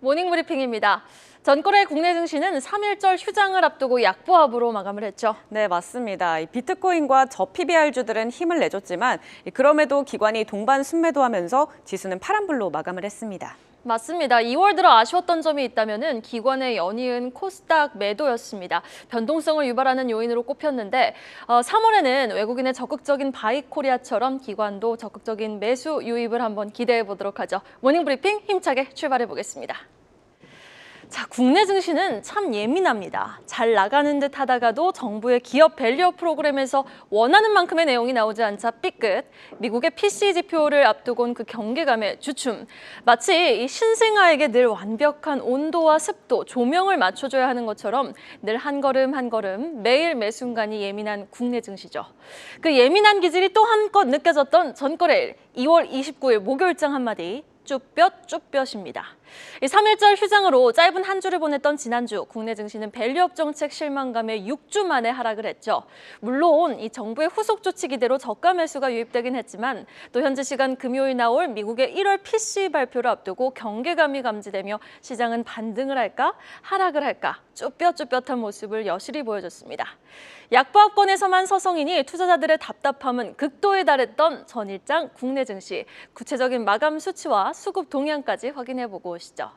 모닝 브리핑입니다. 전거래 국내 증시는 3.1절 휴장을 앞두고 약보합으로 마감을 했죠. 네, 맞습니다. 비트코인과 저PBR주들은 힘을 내줬지만 그럼에도 기관이 동반 순매도하면서 지수는 파란불로 마감을 했습니다. 맞습니다. 2월 들어 아쉬웠던 점이 있다면 기관의 연이은 코스닥 매도였습니다. 변동성을 유발하는 요인으로 꼽혔는데 3월에는 외국인의 적극적인 바이코리아처럼 기관도 적극적인 매수 유입을 한번 기대해 보도록 하죠. 모닝 브리핑 힘차게 출발해 보겠습니다. 자, 국내 증시는 참 예민합니다. 잘 나가는 듯 하다가도 정부의 기업 밸류업 프로그램에서 원하는 만큼의 내용이 나오지 않자 삐끗. 미국의 PCE 지표를 앞두고 그 경계감에 주춤. 마치 이 신생아에게 늘 완벽한 온도와 습도, 조명을 맞춰줘야 하는 것처럼 늘 한 걸음 한 걸음 매일 매 순간이 예민한 국내 증시죠. 그 예민한 기질이 또 한껏 느껴졌던 전거래일 2월 29일 목요일장 한마디. 쭈뼛쭈뼛입니다. 3.1절 휴장으로 짧은 한 주를 보냈던 지난주 국내 증시는 밸류업 정책 실망감에 6주 만에 하락을 했죠. 물론 이 정부의 후속 조치 기대로 저가 매수가 유입되긴 했지만 또 현지 시간 금요일 나올 미국의 1월 PCE 발표를 앞두고 경계감이 감지되며 시장은 반등을 할까 하락을 할까 쭈뼛쭈뼛한 모습을 여실히 보여줬습니다. 약보합권에서만 서성이니 투자자들의 답답함은 극도에 달했던 전일장 국내 증시. 구체적인 마감 수치와 수급 동향까지 확인해보고 오시죠.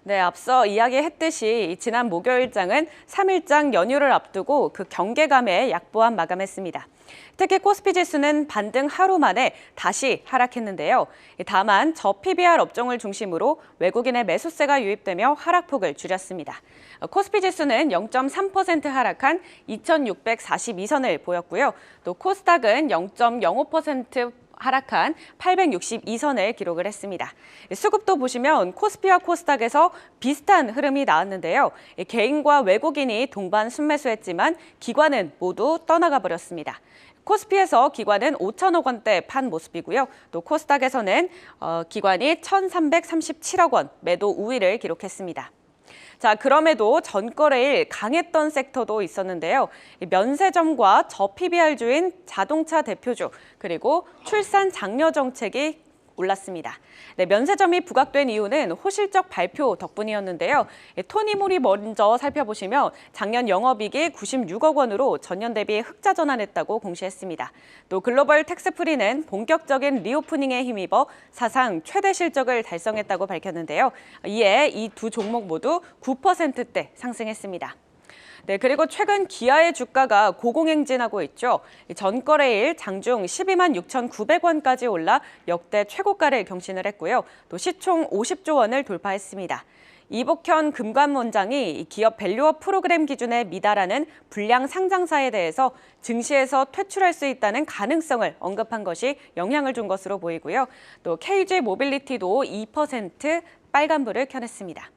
네, 앞서 이야기했듯이 지난 목요일장은 3일장 연휴를 앞두고 그 경계감에 약보합 마감했습니다. 특히 코스피 지수는 반등 하루 만에 다시 하락했는데요. 다만 저PBR 업종을 중심으로 외국인의 매수세가 유입되며 하락폭을 줄였습니다. 코스피 지수는 0.3% 하락한 2,642선을 보였고요. 또 코스닥은 0.05% 하락한 862선을 기록을 했습니다. 수급도 보시면 코스피와 코스닥에서 비슷한 흐름이 나왔는데요. 개인과 외국인이 동반 순매수했지만 기관은 모두 떠나가 버렸습니다. 코스피에서 기관은 5천억 원대 판 모습이고요. 또 코스닥에서는 기관이 1,337억 원 매도 우위를 기록했습니다. 자, 그럼에도 전거래일 강했던 섹터도 있었는데요. 면세점과 저PBR주인 자동차 대표주, 그리고 출산 장려 정책이 올랐습니다. 네, 면세점이 부각된 이유는 호실적 발표 덕분이었는데요. 토니모리 먼저 살펴보시면 작년 영업이익이 96억 원으로 전년 대비 흑자 전환했다고 공시했습니다. 또 글로벌 텍스프리는 본격적인 리오프닝에 힘입어 사상 최대 실적을 달성했다고 밝혔는데요. 이에 이 두 종목 모두 9%대 상승했습니다. 네, 그리고 최근 기아의 주가가 고공행진하고 있죠. 전거래일 장중 12만 6,900원까지 올라 역대 최고가를 경신을 했고요. 또 시총 50조 원을 돌파했습니다. 이복현 금감원장이 기업 밸류업 프로그램 기준에 미달하는 불량 상장사에 대해서 증시에서 퇴출할 수 있다는 가능성을 언급한 것이 영향을 준 것으로 보이고요. 또 KG 모빌리티도 2% 빨간불을 켜냈습니다.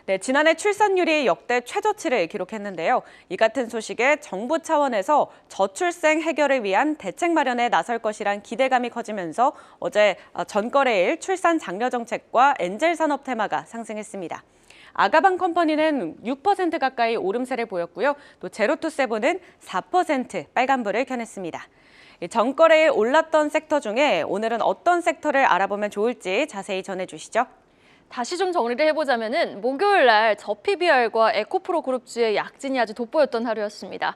네, 지난해 출산율이 역대 최저치를 기록했는데요. 이 같은 소식에 정부 차원에서 저출생 해결을 위한 대책 마련에 나설 것이란 기대감이 커지면서 어제 전거래일 출산 장려 정책과 엔젤 산업 테마가 상승했습니다. 아가방 컴퍼니는 6% 가까이 오름세를 보였고요. 또 제로투세븐은 4% 빨간불을 켜냈습니다. 전거래일 올랐던 섹터 중에 오늘은 어떤 섹터를 알아보면 좋을지 자세히 전해주시죠. 다시 좀 정리를 해보자면은 목요일 날 저PBR과 에코프로 그룹주의 약진이 아주 돋보였던 하루였습니다.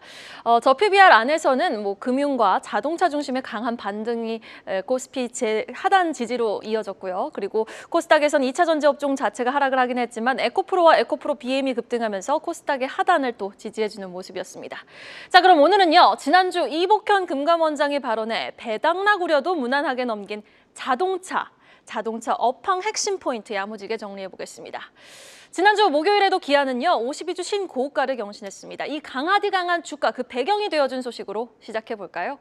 저PBR 안에서는 금융과 자동차 중심의 강한 반등이 코스피 하단 지지로 이어졌고요. 그리고 코스닥에서는 2차 전지 업종 자체가 하락을 하긴 했지만 에코프로와 에코프로 BM이 급등하면서 코스닥의 하단을 또 지지해주는 모습이었습니다. 자, 그럼 오늘은요. 지난주 이복현 금감원장의 발언에 배당락 우려도 무난하게 넘긴 자동차 업황 핵심 포인트 야무지게 정리해보겠습니다. 지난주 목요일에도 기아는요 52주 신고가를 경신했습니다. 이 강하디 강한 주가 그 배경이 되어준 소식으로 시작해볼까요?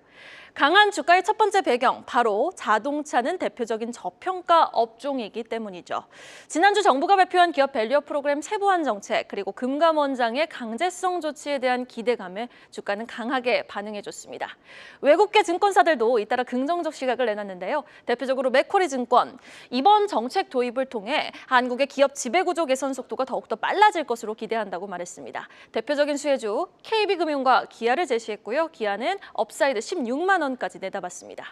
강한 주가의 첫 번째 배경, 바로 자동차는 대표적인 저평가 업종이기 때문이죠. 지난주 정부가 발표한 기업 밸류업 프로그램 세부한 정책, 그리고 금감원장의 강제성 조치에 대한 기대감에 주가는 강하게 반응해줬습니다. 외국계 증권사들도 잇따라 긍정적 시각을 내놨는데요. 대표적으로 맥쿼리 증권, 이번 정책 도입을 통해 한국의 기업 지배구조 개선 속도가 더욱더 빨라질 것으로 기대한다고 말했습니다. 대표적인 수혜주 KB금융과 기아를 제시했고요. 기아는 업사이드 16만 원까지 내다봤습니다.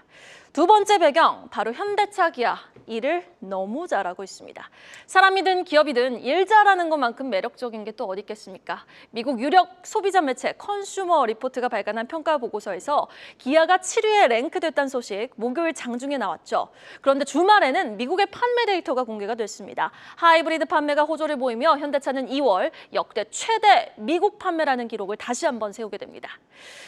두 번째 배경, 바로 현대차 기아. 일을 너무 잘하고 있습니다. 사람이든 기업이든 일 잘하는 것만큼 매력적인 게 또 어디 있겠습니까? 미국 유력 소비자 매체 컨슈머 리포트가 발간한 평가 보고서에서 기아가 7위에 랭크됐다는 소식 목요일 장중에 나왔죠. 그런데 주말에는 미국의 판매 데이터가 공개가 됐습니다. 하이브리드 판매가 호조를 보이며 현대차는 2월 역대 최대 미국 판매라는 기록을 다시 한번 세우게 됩니다.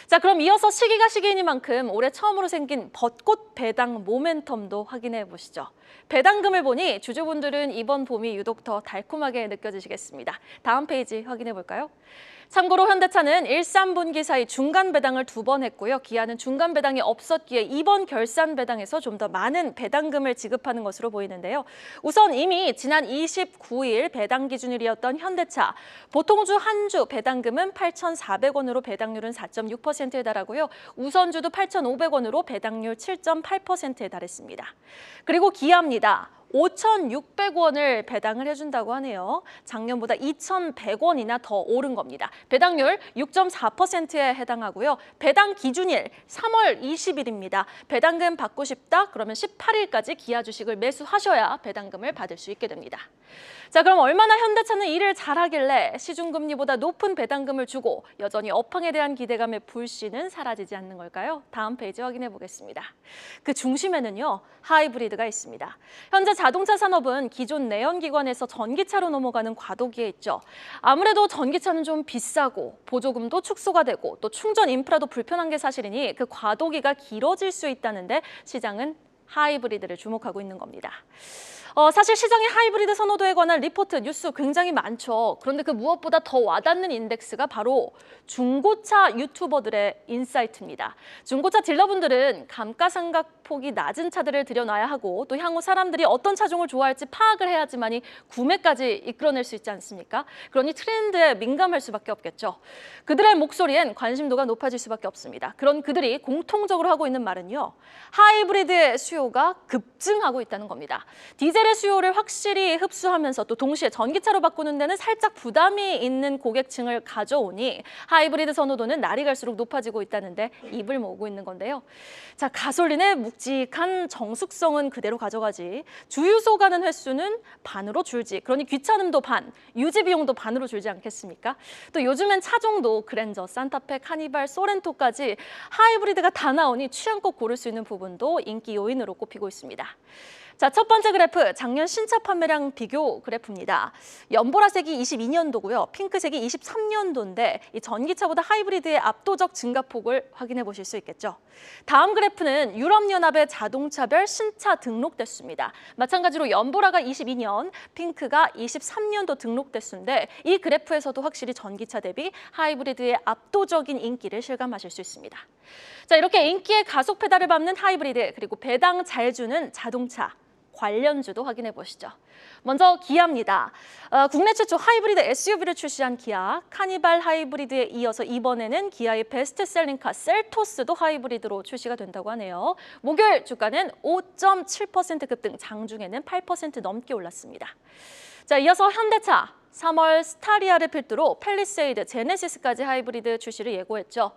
자, 그럼 이어서 시기가 시기이니만큼 올해 처음으로 생긴 벚꽃 배당 모멘텀도 확인해 보시죠. 배당금을 보니 주주분들은 이번 봄이 유독 더 달콤하게 느껴지시겠습니다. 다음 페이지 확인해 볼까요? 참고로 현대차는 1, 3분기 사이 중간 배당을 2번 했고요. 기아는 중간 배당이 없었기에 이번 결산 배당에서 좀 더 많은 배당금을 지급하는 것으로 보이는데요. 우선 이미 지난 29일 배당 기준일이었던 현대차, 보통주 한 주 배당금은 8,400원으로 배당률은 4.6%에 달하고요. 우선주도 8,500원으로 배당률 7.8%에 달했습니다. 그리고 기아입니다. 5,600원을 배당을 해준다고 하네요. 작년보다 2,100원이나 더 오른 겁니다. 배당률 6.4%에 해당하고요. 배당 기준일 3월 20일입니다. 배당금 받고 싶다? 그러면 18일까지 기아 주식을 매수하셔야 배당금을 받을 수 있게 됩니다. 자, 그럼 얼마나 현대차는 일을 잘하길래 시중금리보다 높은 배당금을 주고 여전히 업황에 대한 기대감의 불씨는 사라지지 않는 걸까요? 다음 페이지 확인해 보겠습니다. 그 중심에는요, 하이브리드가 있습니다. 현재 자동차 산업은 기존 내연기관에서 전기차로 넘어가는 과도기에 있죠. 아무래도 전기차는 좀 비싸고 보조금도 축소가 되고 또 충전 인프라도 불편한 게 사실이니 그 과도기가 길어질 수 있다는데 시장은 하이브리드를 주목하고 있는 겁니다. 사실 시장의 하이브리드 선호도에 관한 리포트, 뉴스 굉장히 많죠. 그런데 그 무엇보다 더 와닿는 인덱스가 바로 중고차 유튜버들의 인사이트입니다. 중고차 딜러분들은 감가상각폭이 낮은 차들을 들여놔야 하고 또 향후 사람들이 어떤 차종을 좋아할지 파악을 해야지만이 구매까지 이끌어낼 수 있지 않습니까? 그러니 트렌드에 민감할 수밖에 없겠죠. 그들의 목소리엔 관심도가 높아질 수밖에 없습니다. 그런 그들이 공통적으로 하고 있는 말은요, 하이브리드의 수요가 급증하고 있다는 겁니다. 디젤의 수요를 확실히 흡수하면서 또 동시에 전기차로 바꾸는 데는 살짝 부담이 있는 고객층을 가져오니 하이브리드 선호도는 날이 갈수록 높아지고 있다는데 입을 모으고 있는 건데요. 자, 가솔린의 묵직한 정숙성은 그대로 가져가지 주유소 가는 횟수는 반으로 줄지, 그러니 귀찮음도 반, 유지 비용도 반으로 줄지 않겠습니까? 또 요즘엔 차종도 그랜저, 산타페, 카니발, 소렌토까지 하이브리드가 다 나오니 취향껏 고를 수 있는 부분도 인기 요인으로 꼽히고 있습니다. 자, 첫 번째 그래프, 작년 신차 판매량 비교 그래프입니다. 연보라색이 22년도고요. 핑크색이 23년도인데 이 전기차보다 하이브리드의 압도적 증가폭을 확인해 보실 수 있겠죠. 다음 그래프는 유럽연합의 자동차별 신차 등록 대수입니다. 마찬가지로 연보라가 22년, 핑크가 23년도 등록 대수인데 이 그래프에서도 확실히 전기차 대비 하이브리드의 압도적인 인기를 실감하실 수 있습니다. 자, 이렇게 인기의 가속 페달을 밟는 하이브리드, 그리고 배당 잘 주는 자동차, 관련주도 확인해 보시죠. 먼저 기아입니다. 국내 최초 하이브리드 SUV를 출시한 기아, 카니발 하이브리드에 이어서 이번에는 기아의 베스트셀링카 셀토스도 하이브리드로 출시가 된다고 하네요. 목요일 주가는 5.7% 급등, 장중에는 8% 넘게 올랐습니다. 자, 이어서 현대차. 3월 스타리아를 필두로 팰리세이드, 제네시스까지 하이브리드 출시를 예고했죠.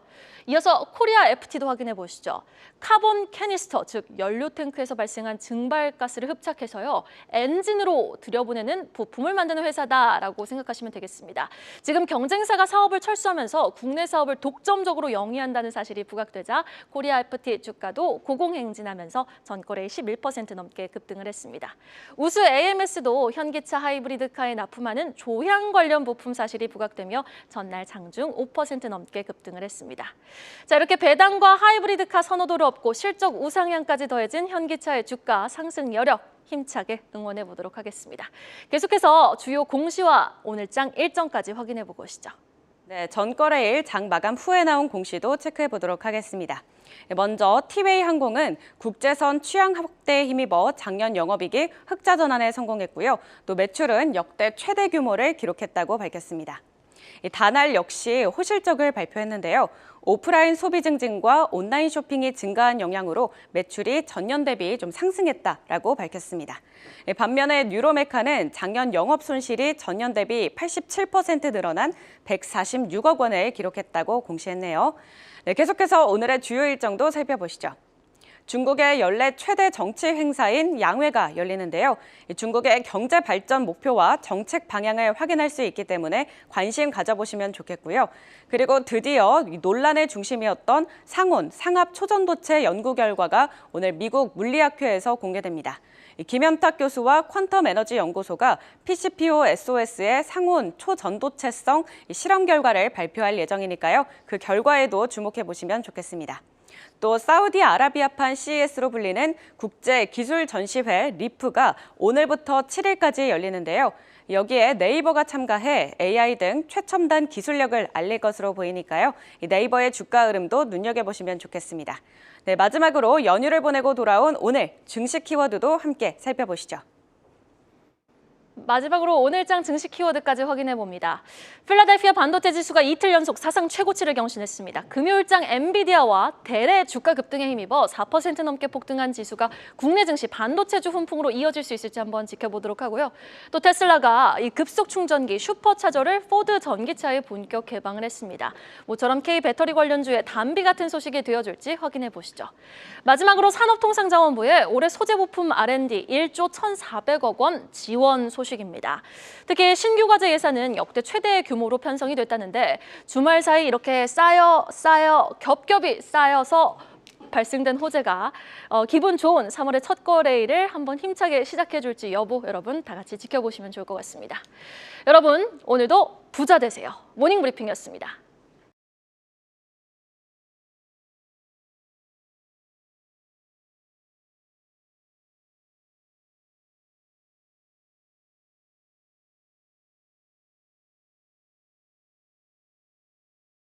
이어서 코리아 FT도 확인해 보시죠. 카본 캐니스터, 즉 연료 탱크에서 발생한 증발가스를 흡착해서요, 엔진으로 들여보내는 부품을 만드는 회사다라고 생각하시면 되겠습니다. 지금 경쟁사가 사업을 철수하면서 국내 사업을 독점적으로 영위한다는 사실이 부각되자 코리아 FT 주가도 고공행진하면서 전거래일 11% 넘게 급등을 했습니다. 우수 AMS도 현기차 하이브리드카에 납품하는 조향 관련 부품 사실이 부각되며 전날 장중 5% 넘게 급등을 했습니다. 자, 이렇게 배당과 하이브리드카 선호도를 얻고 실적 우상향까지 더해진 현기차의 주가 상승 여력 힘차게 응원해 보도록 하겠습니다. 계속해서 주요 공시와 오늘장 일정까지 확인해 보고 오시죠. 네, 전거래일 장 마감 후에 나온 공시도 체크해 보도록 하겠습니다. 먼저 티웨이 항공은 국제선 취향 확대에 힘입어 작년 영업이익 흑자 전환에 성공했고요. 또 매출은 역대 최대 규모를 기록했다고 밝혔습니다. 이 다날 역시 호실적을 발표했는데요. 오프라인 소비 증진과 온라인 쇼핑이 증가한 영향으로 매출이 전년 대비 좀 상승했다라고 밝혔습니다. 반면에 뉴로메카는 작년 영업 손실이 전년 대비 87% 늘어난 146억 원을 기록했다고 공시했네요. 네, 계속해서 오늘의 주요 일정도 살펴보시죠. 중국의 연례 최대 정치 행사인 양회가 열리는데요. 중국의 경제 발전 목표와 정책 방향을 확인할 수 있기 때문에 관심 가져보시면 좋겠고요. 그리고 드디어 논란의 중심이었던 상온, 상압 초전도체 연구 결과가 오늘 미국 물리학회에서 공개됩니다. 김현탁 교수와 퀀텀 에너지 연구소가 PCPO SOS의 상온 초전도체성 실험 결과를 발표할 예정이니까요. 그 결과에도 주목해 보시면 좋겠습니다. 또 사우디아라비아판 CES로 불리는 국제기술전시회 리프가 오늘부터 7일까지 열리는데요. 여기에 네이버가 참가해 AI 등 최첨단 기술력을 알릴 것으로 보이니까요. 네이버의 주가 흐름도 눈여겨보시면 좋겠습니다. 네, 마지막으로 연휴를 보내고 돌아온 오늘 증시 키워드도 함께 살펴보시죠. 마지막으로 오늘장 증시 키워드까지 확인해 봅니다. 필라델피아 반도체 지수가 이틀 연속 사상 최고치를 경신했습니다. 금요일장 엔비디아와 델의 주가 급등에 힘입어 4% 넘게 폭등한 지수가 국내 증시 반도체주 훈풍으로 이어질 수 있을지 한번 지켜보도록 하고요. 또 테슬라가 이 급속 충전기 슈퍼차저를 포드 전기차에 본격 개방을 했습니다. 모처럼 K 배터리 관련주의 단비 같은 소식이 되어줄지 확인해 보시죠. 마지막으로 산업통상자원부의 올해 소재 부품 R&D 1조 1,400억 원 지원 소식입니다. 특히 신규 과제 예산은 역대 최대 규모로 편성이 됐다는데 주말 사이 이렇게 쌓여 겹겹이 쌓여서 발생된 호재가 기분 좋은 3월의 첫 거래일을 한번 힘차게 시작해줄지 여부 여러분 다 같이 지켜보시면 좋을 것 같습니다. 여러분 오늘도 부자 되세요. 모닝브리핑이었습니다.